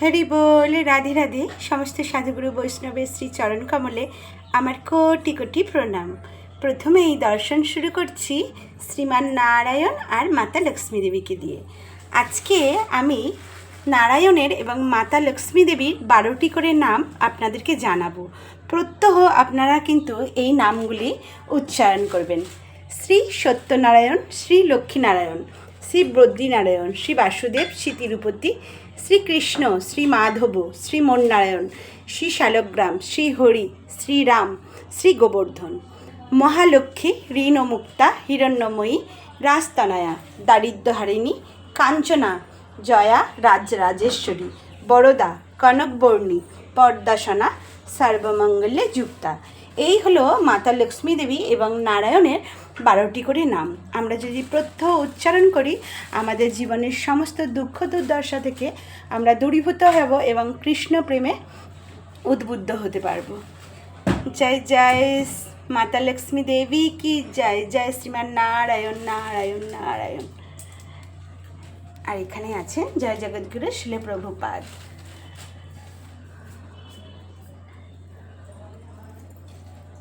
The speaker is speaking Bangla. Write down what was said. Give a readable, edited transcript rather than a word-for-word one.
হরি বল। রাধে রাধে। সমস্ত সাধুগুরু বৈষ্ণবের শ্রী চরণ কমলে আমার কোটি কোটি প্রণাম। প্রথমে এই দর্শন শুরু করছি শ্রীমান নারায়ণ আর মাতা লক্ষ্মী দেবীকে দিয়ে। আজকে আমি নারায়ণের এবং মাতা লক্ষ্মী দেবীর 12টি করে নাম আপনাদেরকে জানাবো। প্রত্যহ আপনারা কিন্তু এই নামগুলি উচ্চারণ করবেন। শ্রী সত্যনারায়ণ, শ্রী লক্ষ্মীনারায়ণ, শ্রী বদ্রীনারায়ণ, শ্রী বাসুদেব, শ্রী তিরুপতি, শ্রীকৃষ্ণ, শ্রী মাধব, শ্রী মন্নারায়ণ, শ্রী শালগ্রাম, শ্রী হরি, শ্রীরাম, শ্রী গোবর্ধন। মহালক্ষ্মী, ঋণ মুক্তা, হিরণ্যময়ী, রাজতনয়া, দারিদ্র্যহারিণী, কাঞ্চনা, জয়া, রাজরাজেশ্বরী, বরদা, কনকবর্ণী, পর্দাসনা, সর্বমঙ্গলে যুক্তা। এই হলো মাতা লক্ষ্মী দেবী এবং নারায়ণের 12টি করে নাম। আমরা যদি প্রত্যহ উচ্চারণ করি আমাদের জীবনের সমস্ত দুঃখ দুর্দশা থেকে আমরা দূরীভূত হব এবং কৃষ্ণ প্রেমে উদ্বুদ্ধ হতে পারব। জয় জয় মাতা লক্ষ্মী দেবী কি জয়। জয় শ্রীমান নারায়ণ নারায়ণ নারায়ণ। আর এখানে আছেন জয় জগদ্গুরু শিল প্রভুপাদ।